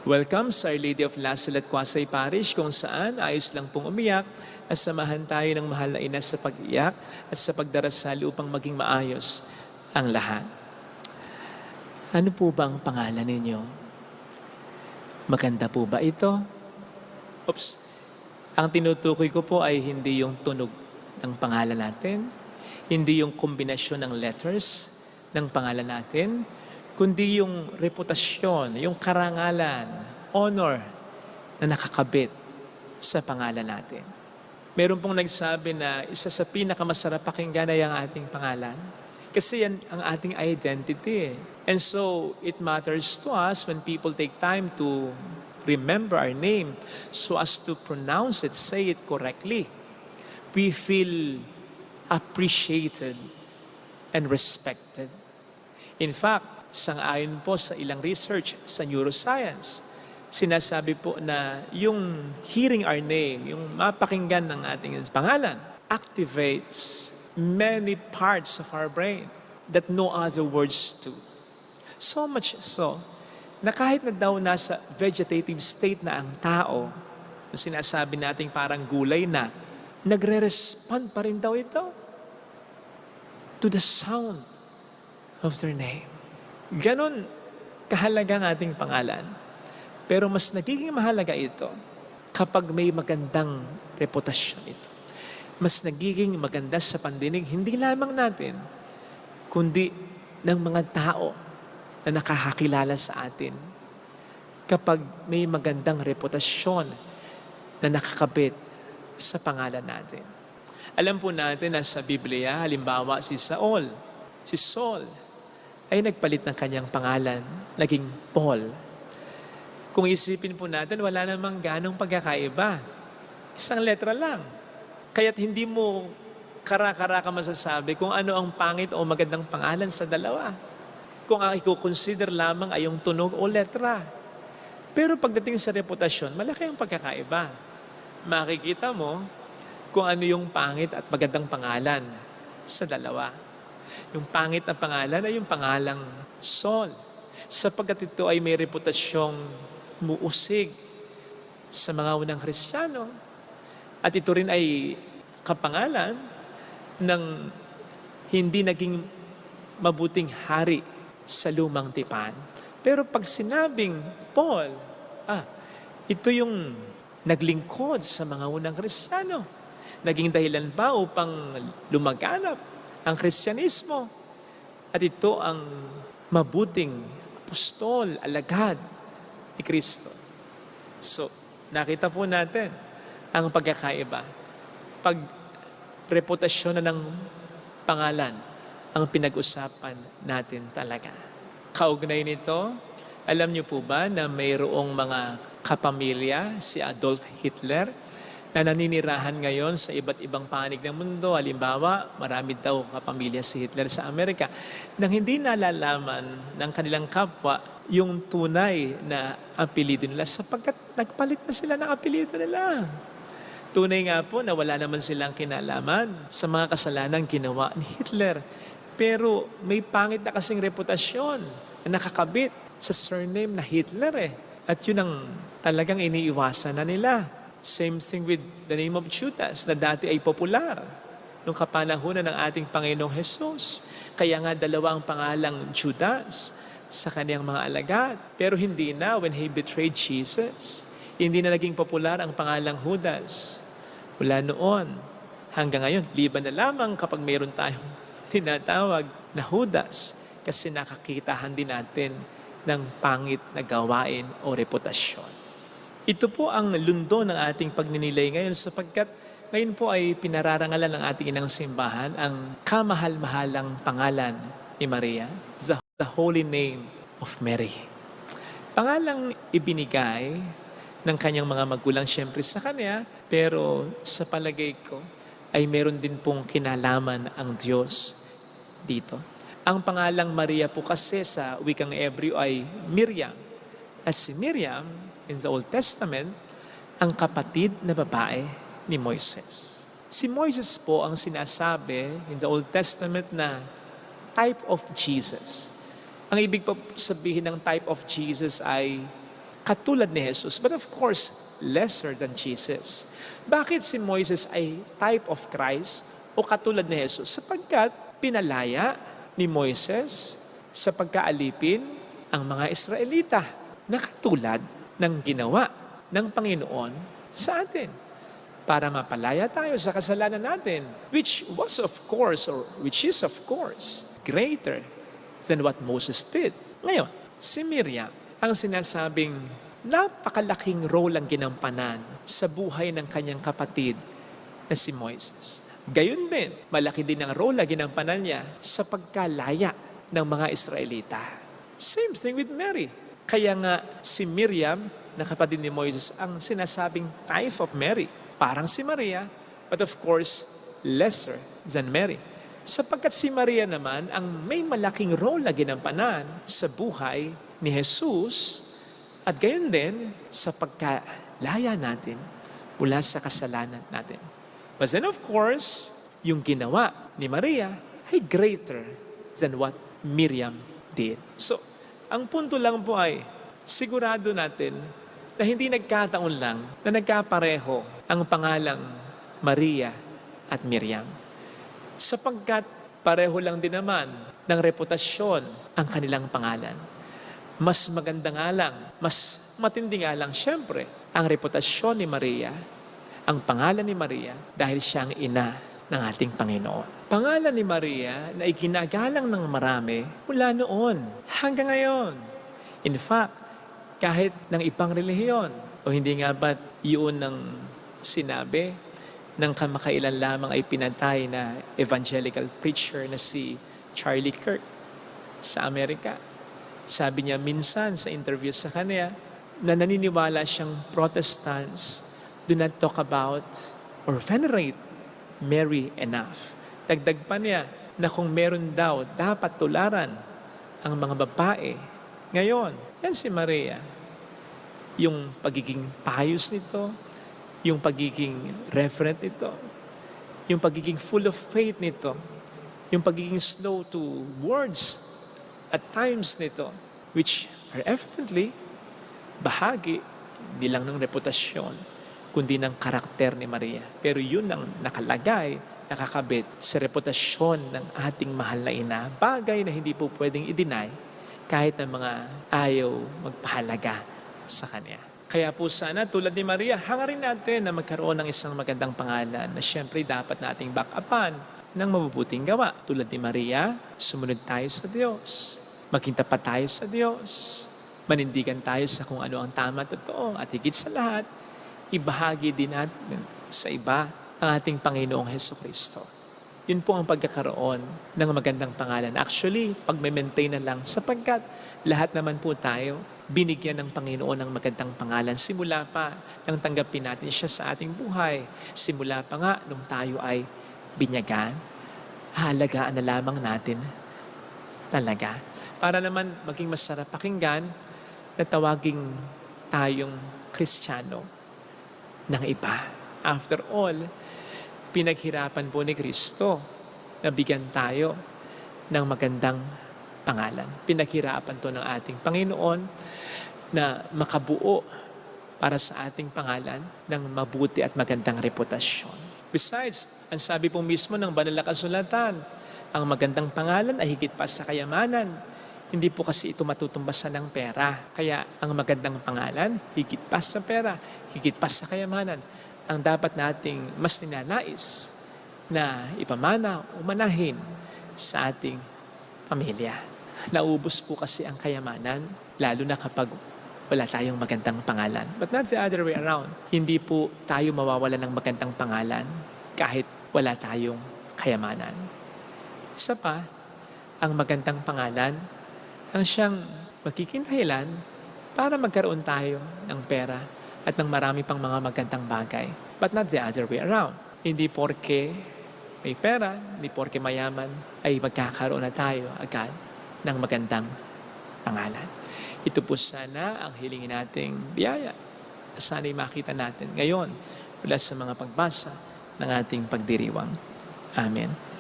Welcome sa Our Lady of Lasalle at Quasay Parish kung saan ayos lang pong umiyak at samahan tayo ng mahal na ina sa pag-iyak at sa pagdarasal upang maging maayos ang lahat. Ano po ba ang pangalan ninyo? Maganda po ba ito? Oops. Ang tinutukoy ko po ay hindi yung tunog ng pangalan natin, hindi yung kombinasyon ng letters ng pangalan natin, kundi yung reputasyon, yung karangalan, honor na nakakabit sa pangalan natin. Meron pong nagsabi na isa sa pinakamasarap pakinggan ay ang ating pangalan. Kasi yan ang ating identity. And so, it matters to us when people take time to remember our name so as to pronounce it, say it correctly. We feel appreciated and respected. In fact, sang-ayon po sa ilang research sa neuroscience, sinasabi po na yung hearing our name, yung mapakinggan ng ating pangalan, activates many parts of our brain that no other words do. So much so, na kahit na daw nasa vegetative state na ang tao, yung sinasabi nating parang gulay na, nagre-respond pa rin daw ito to the sound of their name. Ganon kahalaga ang ating pangalan. Pero mas nagiging mahalaga ito kapag may magandang reputasyon ito. Mas nagiging maganda sa pandinig, hindi lamang natin, kundi ng mga tao na nakakakilala sa atin. Kapag may magandang reputasyon na nakakabit sa pangalan natin. Alam po natin na sa Biblia, halimbawa si Saul ay nagpalit ng kanyang pangalan, naging Paul. Kung isipin po natin, wala namang ganong pagkakaiba. Isang letra lang. Kaya't hindi mo kara-kara masasabi kung ano ang pangit o magandang pangalan sa dalawa. Kung ang i-consider lamang ay yung tunog o letra. Pero pagdating sa reputasyon, malaki ang pagkakaiba. Makikita mo kung ano yung pangit at magandang pangalan sa dalawa. Yung pangit na pangalan ay yung pangalang Saul. Sapagkat ito ay may reputasyong muusig sa mga unang Kristiyano. At ito rin ay kapangalan ng hindi naging mabuting hari sa lumang tipan. Pero pag sinabing Paul, ito yung naglingkod sa mga unang Kristiyano. Naging dahilan ba upang lumaganap ang Kristyanismo? At ito ang mabuting apostol, alagad ni Kristo. So, nakita po natin ang pagkakaiba. Pag reputasyon na ng pangalan ang pinag-usapan natin talaga. Kaugnay nito, alam niyo po ba na mayroong mga kapamilya, si Adolf Hitler, na naninirahan ngayon sa iba't ibang panig ng mundo. Halimbawa, marami daw kapamilya si Hitler sa Amerika nang hindi nalalaman ng kanilang kapwa yung tunay na apelido nila sapagkat nagpalit na sila ng apelido nila. Tunay nga po na wala naman silang kinalaman sa mga kasalanan ginawa ni Hitler. Pero may pangit na kasing reputasyon na nakakabit sa surname na Hitler . At yun ang talagang iniiwasan na nila. Same thing with the name of Judas na dati ay popular nung kapanahunan ng ating Panginoong Jesus. Kaya nga dalawa ang pangalang Judas sa kaniyang mga alagad. Pero hindi na when he betrayed Jesus. Hindi na naging popular ang pangalang Judas. Wala noon. Hanggang ngayon, liban na lamang kapag mayroon tayong tinatawag na Judas kasi nakakitahan din natin ng pangit na gawain o reputasyon. Ito po ang lundo ng ating pagninilay ngayon sapagkat ngayon po ay pinararangalan ng ating inang simbahan ang kamahal-mahalang pangalan ni Maria, the holy name of Mary. Pangalang ibinigay ng kanyang mga magulang siyempre sa kanya, pero sa palagay ko ay meron din pong kinalaman ang Diyos dito. Ang pangalang Maria po kasi sa wikang Hebreo ay Miriam. At si Miriam, in the Old Testament, ang kapatid na babae ni Moises. Si Moises po ang sinasabi in the Old Testament na type of Jesus. Ang ibig po sabihin ng type of Jesus ay katulad ni Jesus, but of course, lesser than Jesus. Bakit si Moises ay type of Christ o katulad ni Jesus? Sapagkat pinalaya ni Moises sa pagkaalipin ang mga Israelita na katulad ng ginawa ng Panginoon sa atin para mapalaya tayo sa kasalanan natin, which was of course, or which is of course, greater than what Moses did. Ngayon, si Miriam, ang sinasabing napakalaking role ang ginampanan sa buhay ng kanyang kapatid na si Moises. Gayon din, malaki din ang role na ginampanan niya sa pagkalaya ng mga Israelita. Same thing with Mary. Kaya nga si Miriam, na kapatid ni Moises, ang sinasabing type of Mary. Parang si Maria, but of course, lesser than Mary. Sapagkat si Maria naman ang may malaking role na ginampanan sa buhay ni Jesus at gayon din sa pagkalaya natin mula sa kasalanan natin. But then of course, yung ginawa ni Maria ay greater than what Miriam did. So, ang punto lang po ay sigurado natin na hindi nagkataon lang na nagkapareho ang pangalang Maria at Miriam. Sapagkat pareho lang din naman ng reputasyon ang kanilang pangalan. Mas maganda nga lang, mas matindi nga lang siyempre ang reputasyon ni Maria, ang pangalan ni Maria dahil siya ang ina ng ating Panginoon. Pangalan ni Maria na iginagalang ng marami mula noon hanggang ngayon. In fact, kahit ng ibang relihiyon, o hindi nga ba't yun ng sinabi ng kamakailan lamang ay pinatay na evangelical preacher na si Charlie Kirk sa Amerika. Sabi niya minsan sa interview sa kanya na naniniwala siyang Protestants do not talk about or venerate Mary enough. Dagdag pa niya na kung meron daw, dapat tularan ang mga babae. Ngayon, yan si Maria. Yung pagiging pious nito, yung pagiging reverent nito, yung pagiging full of faith nito, yung pagiging slow to words at times nito, which are evidently bahagi hindi lang ng reputasyon, kundi ng karakter ni Maria. Pero yun ang nakalagay, nakakabit sa reputasyon ng ating mahal na ina, bagay na hindi po pwedeng i-deny kahit ng mga ayaw magpahalaga sa Kanya. Kaya po sana tulad ni Maria, hangarin natin na magkaroon ng isang magandang pangalan na siyempre dapat nating back-upan ng mabubuting gawa. Tulad ni Maria, sumunod tayo sa Diyos. Maging tapat tayo sa Diyos. Manindigan tayo sa kung ano ang tama at totoo. At higit sa lahat, ibahagi din natin sa iba ang ating Panginoong Hesukristo. Yun po ang pagkakaroon ng magandang pangalan. Actually, pag-maintain na lang sapagkat lahat naman po tayo binigyan ng Panginoon ng magandang pangalan. Simula pa nang tanggapin natin siya sa ating buhay. Simula pa nga nung tayo ay binyagan, halagaan na lamang natin talaga. Para naman maging masarap pakinggan na tawaging tayong Kristiyano ng iba. After all, pinaghirapan po ni Kristo na bigyan tayo ng magandang pangalan. Pinaghirapan to ng ating Panginoon na makabuo para sa ating pangalan ng mabuti at magandang reputasyon. Besides, ang sabi po mismo ng banal na kasulatan, ang magandang pangalan ay higit pa sa kayamanan. Hindi po kasi ito matutumbasan ng pera. Kaya ang magandang pangalan, higit pa sa pera, higit pa sa kayamanan. Ang dapat nating mas ninanais na ipamana o manahin sa ating pamilya. Naubos po kasi ang kayamanan, lalo na kapag wala tayong magandang pangalan. But not the other way around. Hindi po tayo mawawala ng magandang pangalan kahit wala tayong kayamanan. Isa pa, ang magandang pangalan ang siyang magiging dahilan para magkaroon tayo ng pera at ng marami pang mga magandang bagay. But not the other way around. Hindi porke may pera, hindi porke mayaman, ay magkakaroon na tayo agad ng magandang pangalan. Ito po sana ang hilingin nating biyaya. Sana'y makita natin ngayon mula sa mga pagbasa ng ating pagdiriwang. Amen.